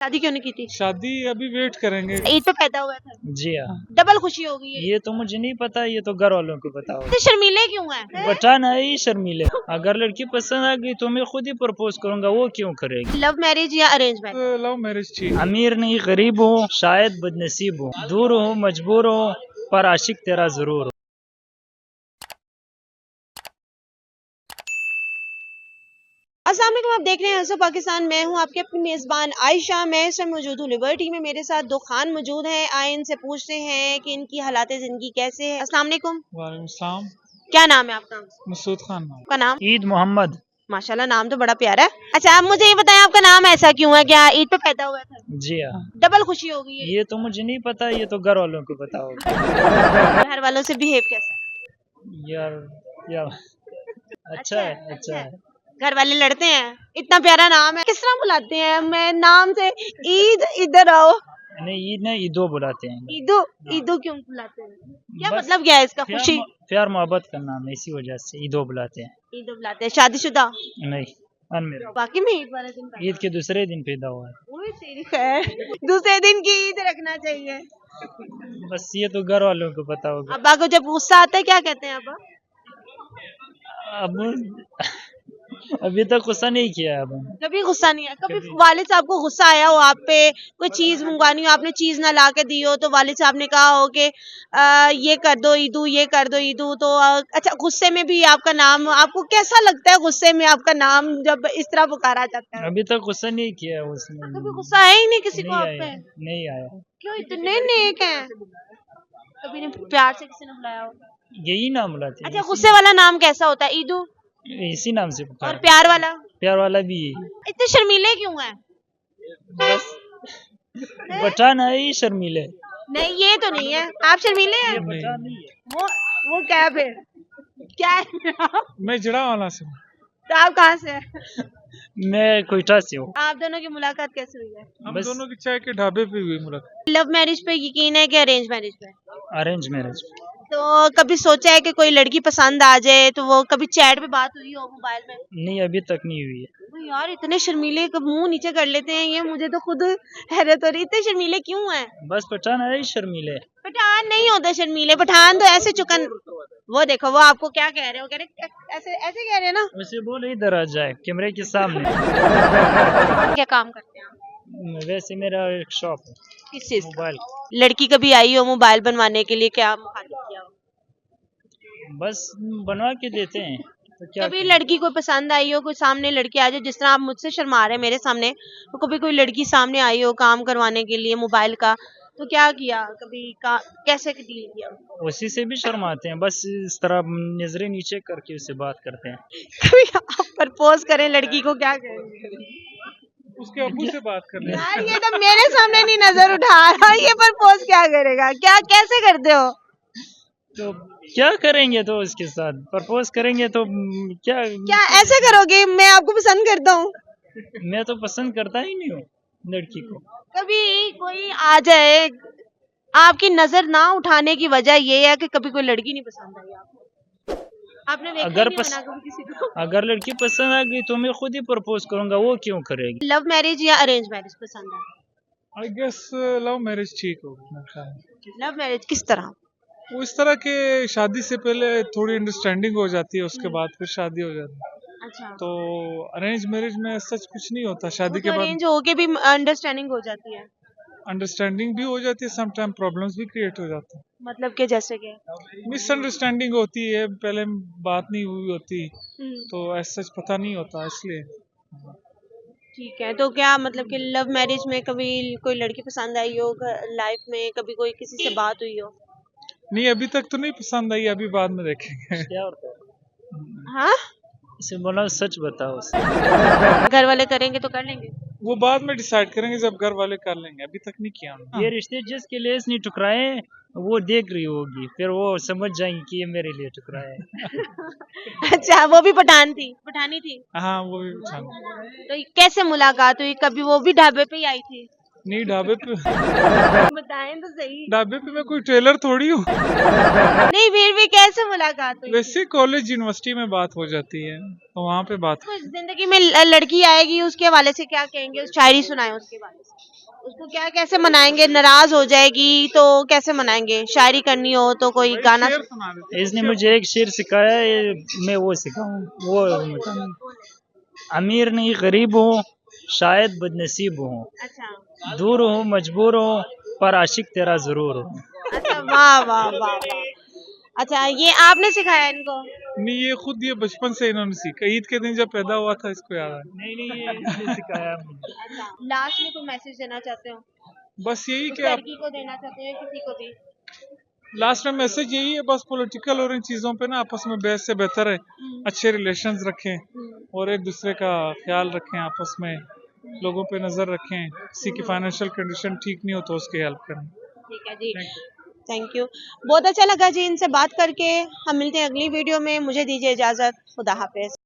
शादी क्यों नहीं की थी? शादी अभी वेट करेंगे। ईद पे पैदा हुआ था, जी हाँ। डबल खुशी हो गई है। ये तो मुझे नहीं पता, ये तो घर वालों को पता होगा। तो शर्मीले क्यों हैं? पठान है ही शर्मीले। अगर लड़की पसंद आ गई तो मैं खुद ही प्रपोज करूंगा, वो क्यों करेगी। लव मैरिज या अरेंज मैरिज? लव मैरिज चाहिए। अमीर नहीं गरीब हो, शायद बदनसीब हो, दूर हो मजबूर हो, पर आशिक तेरा जरूर हो। अस्सलाम वालेकुम, आप देख रहे हैं हंसो पाकिस्तान। मैं हूं आपके अपनी मेजबान आयशा। मैं इस समय मौजूद हूँ लिबर्टी में। मेरे साथ दो खान मौजूद हैं। आए इनसे पूछते हैं कि इनकी हालात जिंदगी कैसे है। अस्सलाम वालेकुम। वालेकुम सलाम। क्या नाम है आपका? मसूद खान नाम। आपका नाम? ईद मोहम्मद। माशाल्लाह, नाम तो बड़ा प्यारा है। अच्छा, आप मुझे ये बताएं, आपका नाम ऐसा क्यों है? क्या ईद पे पैदा हुआ था? जी हाँ। डबल खुशी हो गई है। ये तो मुझे नहीं पता, ये तो घर वालों को पता होगा। घर वालों से बिहेव कैसा? यार अच्छा है, अच्छा है। घर वाले लड़ते हैं? इतना प्यारा नाम है, किस तरह बुलाते हैं? मैं नाम से ईद, इधर आओ। नहीं ईद नहीं, ईदो बुलाते हैं। ईदो? ईदो क्यों बुलाते हैं? क्या बस मतलब क्या है इसका? खुशी? प्यार मोहब्बत का नाम है, इसी वजह से ईदो बुलाते हैं। ईदो बुलाते हैं। शादीशुदा? नहीं, अनमेरिड। बाकी में ईद वाले दिन पैदा ईद के दूसरे दिन पैदा हुआ है। हुआ। ओए तेरी खैर, दूसरे दिन की ईद रखना चाहिए। बस ये तो घर वालों को पता होगा। अब्बा को जब गुस्सा आता है क्या कहते हैं अब्बा? अब अभी तक गुस्सा नहीं किया है अब। कभी गुस्सा नहीं आया? कभी वालिद साहब को गुस्सा आया हो आप पे? कोई चीज मंगवानी हो, आपने चीज ना ला के दी हो, तो वालिद साहब ने कहा हो कि ये कर दो ईदू, ये कर दो ईदू, तो अच्छा, गुस्से में भी आपका नाम, आपको कैसा लगता है गुस्से में आपका नाम जब इस तरह पुकारा जाता है? अभी तक गुस्सा नहीं किया है उसने। कभी गुस्सा आया ही नहीं किसी को नहीं आप आया, पे? नहीं आया। क्यों, इतने नेक हैं? कभी नहीं प्यार से किसी ने बुलाया हो? यही नाम बुलाते हैं। अच्छा, गुस्से वाला नाम कैसा होता है? ईदू। इसी नाम से और पुकार। प्यार वाला? प्यार वाला भी यही। इतने शर्मीले क्यों हैं? बस पठान है ही शर्मीले। नहीं, ये तो नहीं है। आप शर्मीले हैं? पठान नहीं है। वो क्या है फिर? क्या है आप? मैं जड़ा वाला से हूँ। तो आप कहाँ से हैं? मैं कोयटा से हूँ। आप दोनों की मुलाकात कैसे हुई है? हम बस दोनों की चाय के ढाबे पे हुई मुलाकात। लव मैरिज पे यकीन है कि अरेंज मैरिज पे? Arrange marriage. तो कभी सोचा है कि कोई लड़की पसंद आ जाए तो वो कभी चैट पे बात हुई हो मोबाइल में? नहीं, अभी तक नहीं हुई है। तो यार, इतने शर्मीले, कब मुंह नीचे कर लेते हैं ये, मुझे तो खुद हैरत हो रही। इतने शर्मीले क्यों हैं? बस पठान है ही शर्मीले। पठान नहीं होते शर्मीले। पठान तो ऐसे चुकन, वो देखो, वो आपको क्या कह रहे हो, कह रहे ऐसे ऐसे कह रहे हैं ना। उसे बोले इधर आ जाए कैमरे के सामने। क्या काम करते हैं आप? वैसे मेरा एक शॉप है किस चीज का? मोबाइल। लड़की कभी आई हो मोबाइल बनवाने के लिए, क्या मुखातिब किया हो? बस बनवा के देते हैं, तो क्या कभी करें? लड़की को पसंद आई हो, कोई सामने लड़की आ जाए, जिस तरह आप मुझसे शर्मा रहे हैं मेरे सामने, तो कभी कोई लड़की सामने आई हो काम करवाने के लिए मोबाइल का, तो क्या किया? कभी कैसे डील किया? उसी से भी शर्माते हैं, बस इस तरह नजरें नीचे करके उससे बात करते हैं। कभी आप प्रपोज करें लड़की को, क्या करेंगे? उसके अब्बू से बात कर ले। यार, ये तो मेरे सामने नहीं नजर उठा रहा, ये प्रपोज क्या करेगा? क्या कैसे करते हो? तो क्या करेंगे, तो उसके साथ प्रपोज करेंगे तो क्या। क्या ऐसे करोगे? मैं आपको पसंद करता हूँ। मैं तो पसंद करता ही नहीं हूँ लड़की को। कभी कोई आ जाए, आपकी नजर ना उठाने की वजह ये है कि कभी कोई लड़की नहीं पसंद आई आपको? आपने देखा अगर ही नहीं होना कभी किसी को? अगर लड़की पसंद आ गई तो मैं खुद ही प्रपोज करूंगा, वो क्यों करेगी। लव मैरिज या अरेंज मैरिज पसंद है? आई गेस लव मैरिज ठीक होगी मेरे ख्याल में। लव मैरिज किस तरह? वो इस तरह के शादी से पहले थोड़ी अंडरस्टैंडिंग हो जाती है, उसके बाद फिर शादी हो जाती है। अच्छा, तो अरेंज मैरिज में सच कुछ नहीं होता, शादी के बाद अरेंज होके भी अंडरस्टैंडिंग हो जाती है? अंडरस्टैंडिंग भी हो जाती है, सम टाइम प्रॉब्लम्स भी क्रिएट हो जाते हैं। मतलब कि जैसे कि मिसअंडरस्टैंडिंग होती है, पहले बात नहीं हुई होती, तो ऐसा सच पता नहीं होता, इसलिए। ठीक है। तो क्या मतलब कि लव मैरिज में कभी कोई लड़की पसंद आई हो, लाइफ में कभी कोई किसी से बात हुई हो? नहीं, अभी तक तो नहीं पसंद आई, अभी बाद में देखेंगे। क्या होता है? हाँ, इसे बोला सच बताओ उसे। घर वाले करेंगे तो कर लेंगे। वो बाद में डिसाइड करेंगे जब घर वाले कर लेंगे, अभी तक नहीं किया हमने। ये रिश्ते जिसके लिए नहीं टुकराए वो देख रही होगी, फिर वो समझ जाएंगी कि ये मेरे लिए टुकराए। अच्छा, वो भी पठानी थी? हाँ, वो भी पसंद। तो कैसे मुलाकात हुई? कभी वो भी ढाबे पे ही आई थी? नहीं, ढाबे पे बताएं तो सही। ढाबे पे मैं कोई ट्रेलर थोड़ी हूँ। नहीं फिर भी कैसे मुलाकात हुई? वैसे कॉलेज यूनिवर्सिटी में बात हो जाती है तो वहाँ पे बात। कुछ जिंदगी में लड़की आएगी उसके हवाले से क्या कहेंगे? उस शायरी सुनाए उसके बारे में। उसको क्या कैसे मनाएंगे? नाराज हो जाएगी तो कैसे मनाएंगे? शायरी करनी हो तो कोई भाई गाना शेर सुना देते। इसने मुझे एक शेर सिखाया है, मैं वो सिखाऊं, वो बताऊं। अमीर नहीं गरीब हूँ, शायद बदनसीब हूँ, अच्छा दूर हूँ मजबूर हूँ, पर आशिक तेरा जरूर हूँ। अच्छा वाह वाह वाह वाह। अच्छा ये आपने सिखाया इनको? नहीं, ये खुद ये बचपन से इन्होंने सीखा। ईद के दिन जब पैदा हुआ था इसको याद है। नहीं ये इसने सिखाया मुझे। अच्छा लास्ट में कोई मैसेज देना चाहते हो? बस यही उस कि आप लड़की को देना चाहते हो या किसी को भी? लास्ट में मैसेज यही है, बस पॉलिटिकल और इन चीज़ों पे ना आपस में बहस से बेहतर है अच्छे रिलेशंस रखें और एक दूसरे का ख्याल रखें, आपस में लोगों पे नज़र रखें। किसी की फाइनेंशियल कंडीशन ठीक नहीं हो तो उसकी हेल्प करें। ठीक है जी, थैंक यू। बहुत अच्छा लगा जी इनसे बात करके। हम मिलते हैं अगली वीडियो में। मुझे दीजिए इजाजत। खुदा हाफिज।